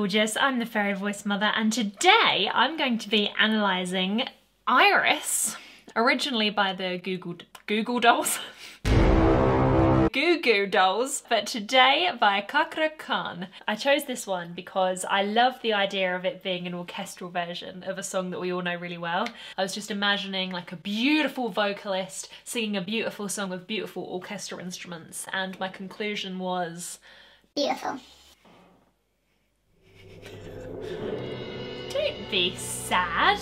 gorgeous, I'm the Fairy Voice Mother, and today I'm going to be analysing Iris, originally by the Goo Goo Dolls. Goo Goo Dolls, but today by Cakra Khan. I chose this one because I love the idea of it being an orchestral version of a song that we all know really well. I was just imagining like a beautiful vocalist singing a beautiful song with beautiful orchestral instruments, and my conclusion was... beautiful. Don't be sad.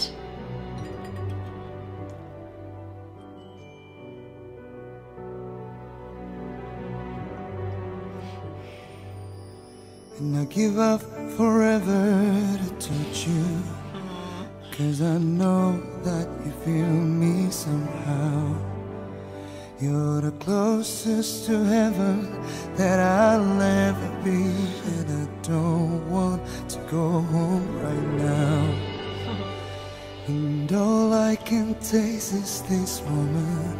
And I give up forever to touch you, 'cause I know that you feel me somehow. You're the closest to heaven that I'll ever be, and I don't want to go home right now. And all I can taste is this moment.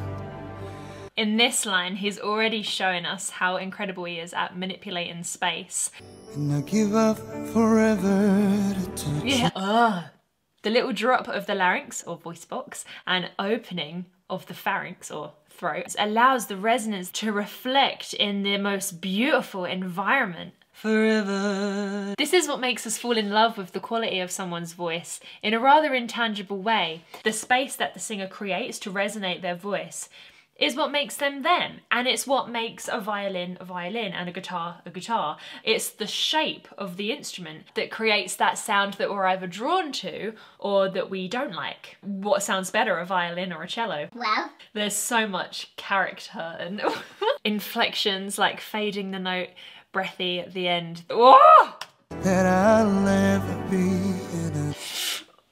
In this line, he's already shown us how incredible he is at manipulating space. And I give up forever to touch you. The little drop of the larynx, or voice box, and opening of the pharynx, or throat, allows the resonance to reflect in the most beautiful environment. Forever. This is what makes us fall in love with the quality of someone's voice in a rather intangible way. The space that the singer creates to resonate their voice is what makes them them, and it's what makes a violin and a guitar a guitar. It's the shape of the instrument that creates that sound that we're either drawn to or that we don't like. What sounds better, a violin or a cello? Well, there's so much character and inflections, like fading the note, breathy at the end. Oh! That I'll never be in a...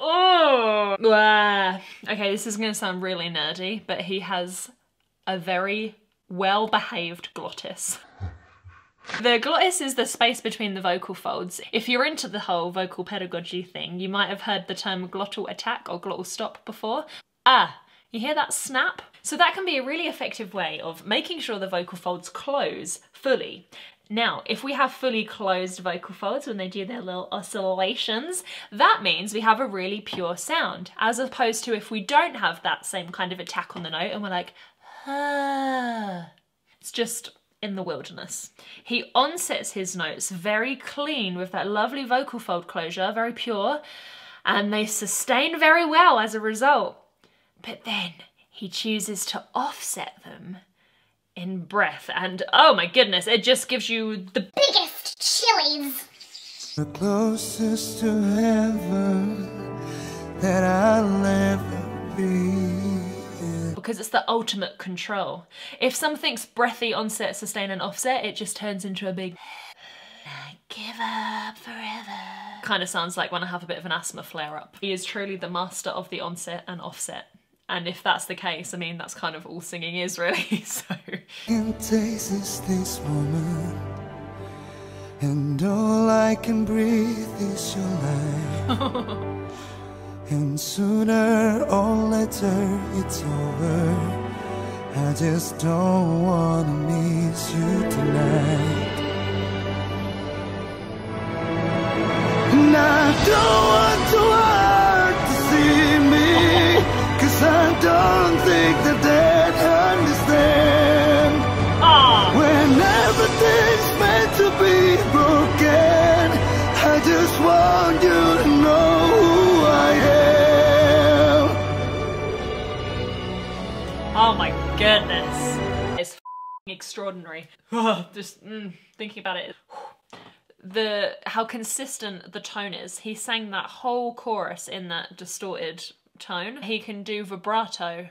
Oh! Blah. Okay, this is gonna sound really nerdy, but he has a very well-behaved glottis. The glottis is the space between the vocal folds. If you're into the whole vocal pedagogy thing, you might have heard the term glottal attack or glottal stop before. You hear that snap? So that can be a really effective way of making sure the vocal folds close fully. Now, if we have fully closed vocal folds when they do their little oscillations, that means we have a really pure sound, as opposed to if we don't have that same kind of attack on the note and we're like, it's just in the wilderness. He onsets his notes very clean with that lovely vocal fold closure, very pure, and they sustain very well as a result. But then he chooses to offset them in breath, and oh my goodness, it just gives you the biggest chilies. The closest to heaven that I'll ever be. Because it's the ultimate control. If something's breathy, onset, sustain and offset, it just turns into a big I give up forever. Kind of sounds like when I have a bit of an asthma flare-up. He is truly the master of the onset and offset. And if that's the case, I mean, that's kind of all singing is really, so. And taste is this moment, and all I can breathe is your light. And sooner or later it's over. I just don't wanna miss you tonight. And I don't want to hurt to see me, 'cause I don't think that they'd understand. When everything's meant to be broken, I just want you to know who I am. Oh my goodness. It's extraordinary. Just thinking about it. How consistent the tone is. He sang that whole chorus in that distorted tone. He can do vibrato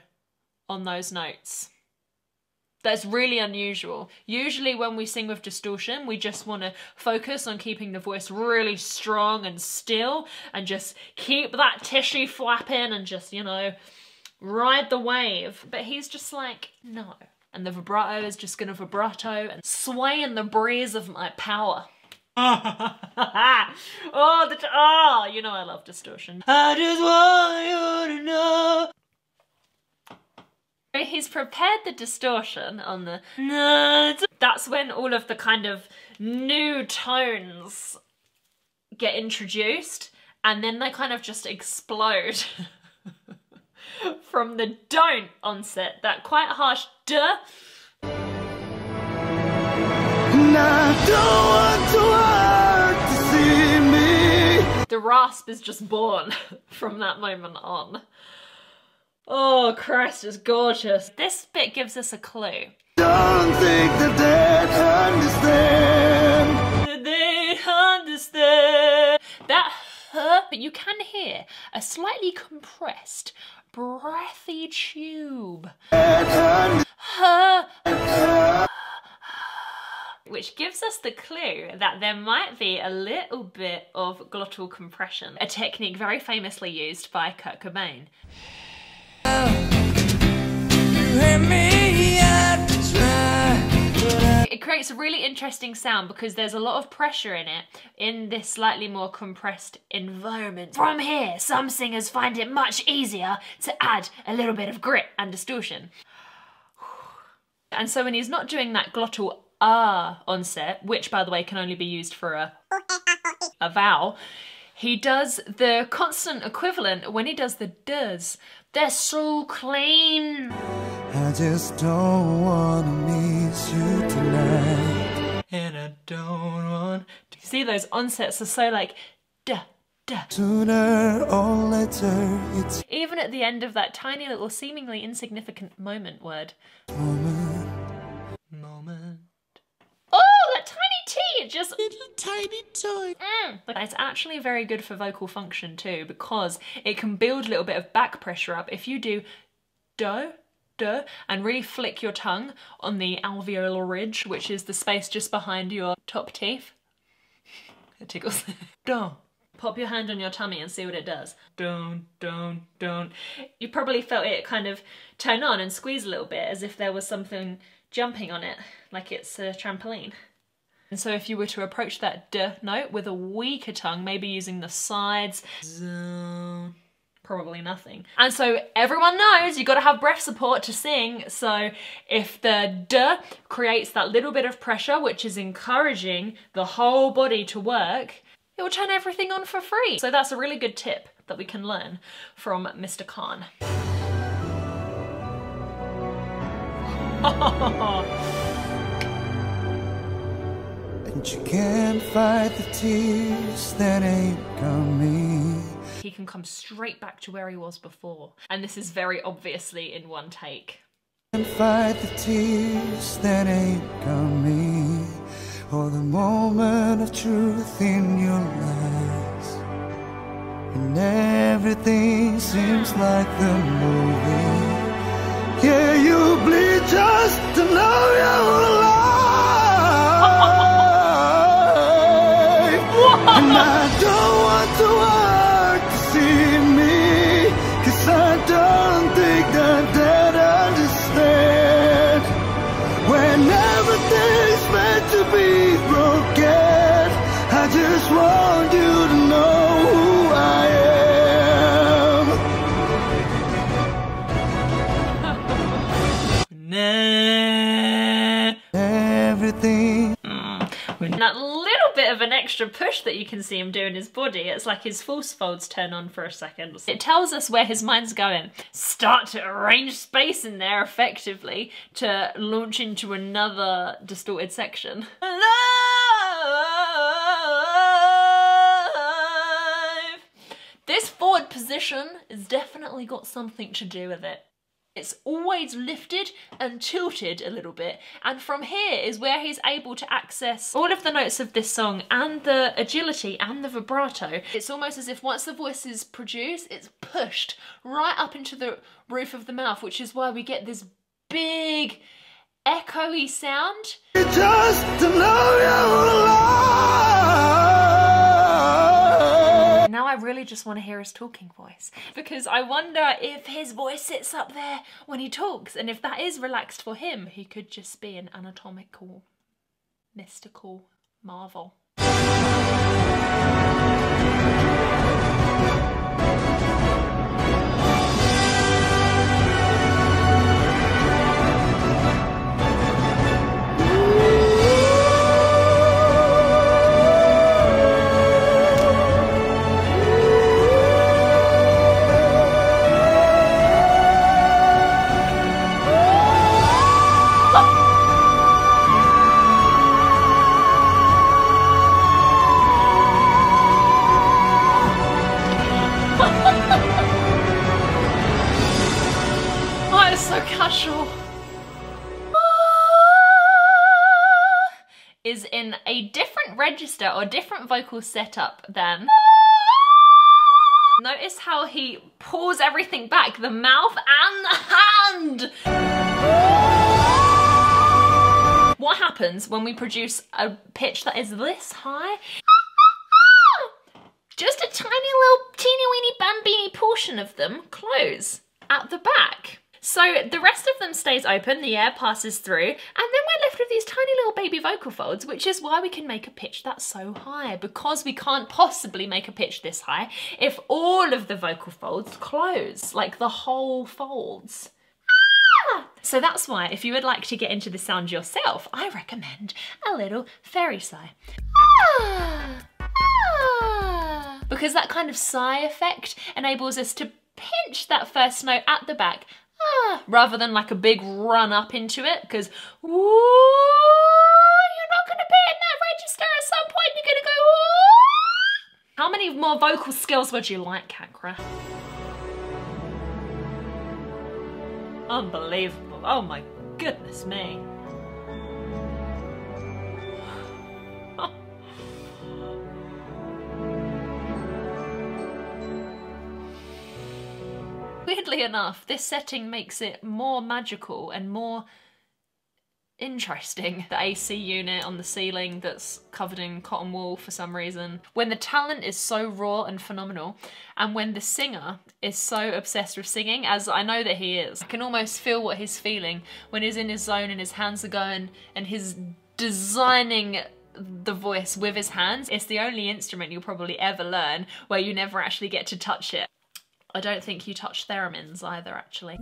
on those notes. That's really unusual. Usually when we sing with distortion, we just want to focus on keeping the voice really strong and still and just keep that tissue flapping and just, you know, ride the wave. But he's just like, no. And the vibrato is just gonna vibrato and sway in the breeze of my power. You know I love distortion. I just want you to know. He's prepared the distortion on the... That's when all of the kind of new tones get introduced and then they kind of just explode from the don't onset, that quite harsh duh. And I don't want to hurt to see me. The rasp is just born from that moment on. Oh, Christ, it's gorgeous. This bit gives us a clue. Don't think that they'd understand. They understand. That but you can hear a slightly compressed, breathy tube. Which gives us the clue that there might be a little bit of glottal compression, a technique very famously used by Kurt Cobain. It creates a really interesting sound because there's a lot of pressure in it in this slightly more compressed environment. From here, some singers find it much easier to add a little bit of grit and distortion. And so when he's not doing that glottal ah onset, which by the way can only be used for a vowel, he does the constant equivalent when he does the does. They're so clean. I just don't want to miss you tonight. And I don't want to. See, those onsets are so like duh, duh. Sooner or later it's Even at the end of that tiny little seemingly insignificant moment word. moment. Oh, that tiny T, it just Little tiny toy. But it's actually very good for vocal function too, because it can build a little bit of back pressure up. If you do do, do, and really flick your tongue on the alveolar ridge, which is the space just behind your top teeth. It tickles. Do. Pop your hand on your tummy and see what it does. Don't. You probably felt it kind of turn on and squeeze a little bit as if there was something jumping on it, like it's a trampoline. And so if you were to approach that D note with a weaker tongue, maybe using the sides, probably nothing. And so everyone knows you've got to have breath support to sing. So if the D creates that little bit of pressure, which is encouraging the whole body to work, it will turn everything on for free. So that's a really good tip that we can learn from Mr. Khan. And you can't fight the tears that ain't coming. He can come straight back to where he was before. And this is very obviously in one take. Can't fight the tears that ain't coming. Or the moment of truth in your eyes. And everything seems like the movie. Yeah, you bleed just to know you're alive. And I don't want to hurt to see me, 'cause I don't think that they'd understand. When everything's meant to be broken, I just want you to know who I am. Everything. And that little bit of an extra push that you can see him do in his body, it's like his false folds turn on for a second. It tells us where his mind's going. Start to arrange space in there effectively to launch into another distorted section. Alive! This forward position has definitely got something to do with it. It's always lifted and tilted a little bit, and from here is where he's able to access all of the notes of this song and the agility and the vibrato. It's almost as if once the voice is produced, it's pushed right up into the roof of the mouth, which is why we get this big echoey sound. Just to know you're alive. Now I really just want to hear his talking voice, because I wonder if his voice sits up there when he talks, and if that is relaxed for him, he could just be an anatomical, mystical marvel. so casual. Is in a different register or different vocal setup than. Notice how he pulls everything back, the mouth and the hand. What happens when we produce a pitch that is this high? Just a tiny little teeny weeny bambini portion of them close at the back. So the rest of them stays open, the air passes through, and then we're left with these tiny little baby vocal folds, which is why we can make a pitch that's so high, because we can't possibly make a pitch this high if all of the vocal folds close, like the whole folds. So that's why, if you would like to get into the sound yourself, I recommend a little fairy sigh. Because that kind of sigh effect enables us to pinch that first note at the back, rather than like a big run up into it, because you're not going to be in that register at some point, you're going to go ooh. How many more vocal skills would you like, Cakra? Unbelievable. Oh my goodness me. Weirdly enough, this setting makes it more magical and more interesting. The AC unit on the ceiling that's covered in cotton wool for some reason. When the talent is so raw and phenomenal, and when the singer is so obsessed with singing, as I know that he is, I can almost feel what he's feeling when he's in his zone and his hands are going and he's designing the voice with his hands. It's the only instrument you'll probably ever learn where you never actually get to touch it. I don't think you touch theremins either, actually.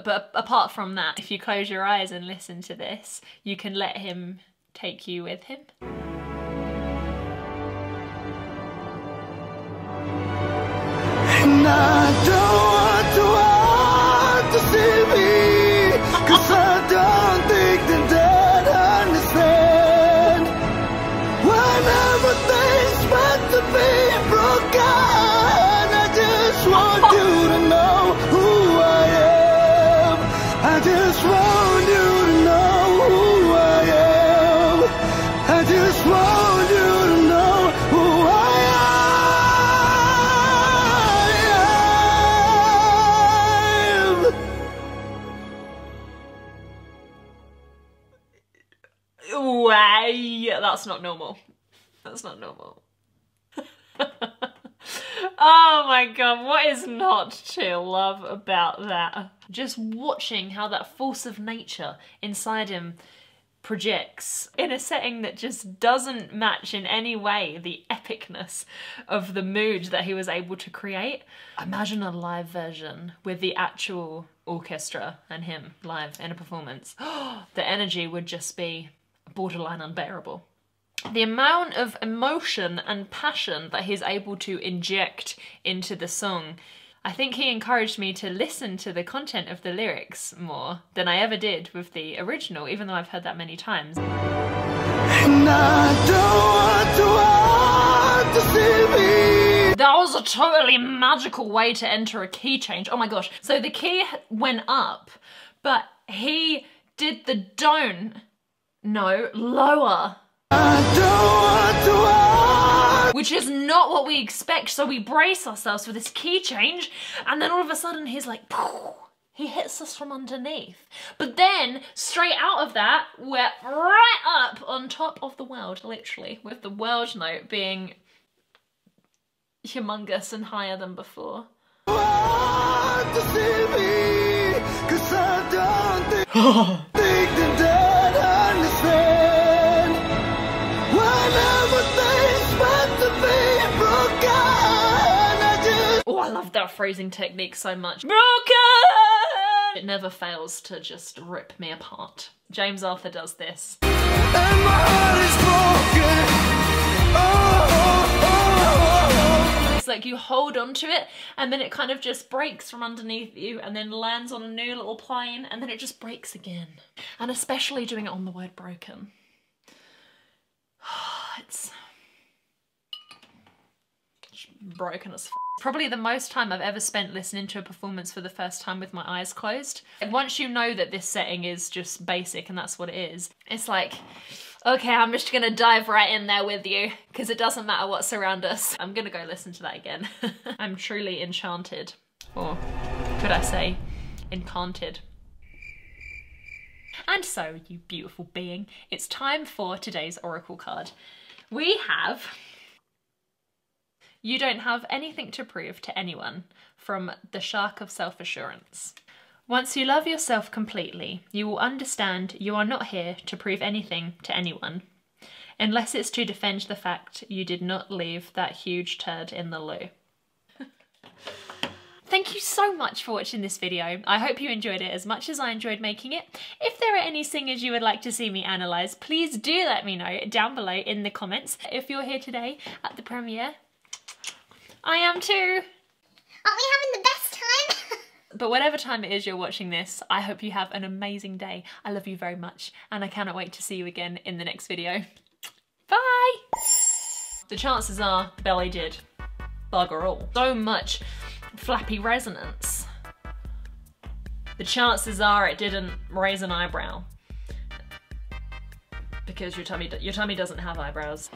But apart from that, if you close your eyes and listen to this, you can let him take you with him. And I don't want to see me, 'cause I don't think that they'd understand. When everything's meant to be broken, I just want you to know who I am. I just want you to know who I am. I just want you to know who I am. Way, that's not normal. That's not normal. Oh my god, what is not to love about that? Just watching how that force of nature inside him projects in a setting that just doesn't match in any way the epicness of the mood that he was able to create. Imagine a live version with the actual orchestra and him live in a performance. The energy would just be borderline unbearable. The amount of emotion and passion that he's able to inject into the song, I think he encouraged me to listen to the content of the lyrics more than I ever did with the original, even though I've heard that many times. And I don't want to see me. That was a totally magical way to enter a key change. Oh my gosh. So the key went up, but he did the lower. Which is not what we expect, so we brace ourselves for this key change, and then all of a sudden he's like, poof, he hits us from underneath. But then, straight out of that, we're right up on top of the world, literally, with the world note being humongous and higher than before. Oh, I love that phrasing technique so much. Broken! It never fails to just rip me apart. James Arthur does this. And my heart is broken. Oh. It's like you hold onto it and then it kind of just breaks from underneath you and then lands on a new little plane and then it just breaks again. And especially doing it on the word broken. It's broken as f. Probably the most time I've ever spent listening to a performance for the first time with my eyes closed. Once you know that this setting is just basic and that's what it is, it's like, okay, I'm just gonna dive right in there with you because it doesn't matter what's around us. I'm gonna go listen to that again. I'm truly enchanted, or could I say encanted. And so, you beautiful being, it's time for today's oracle card. We have, you don't have anything to prove to anyone, from the Shark of Self-Assurance. Once you love yourself completely, you will understand you are not here to prove anything to anyone, unless it's to defend the fact you did not leave that huge turd in the loo. Thank you so much for watching this video. I hope you enjoyed it as much as I enjoyed making it. If there are any singers you would like to see me analyse, please do let me know down below in the comments. If you're here today at the premiere, I am too. Aren't we having the best time? But whatever time it is you're watching this, I hope you have an amazing day. I love you very much, and I cannot wait to see you again in the next video. Bye! The chances are Belly did bugger all. So much flappy resonance. The chances are it didn't raise an eyebrow. Because your tummy doesn't have eyebrows.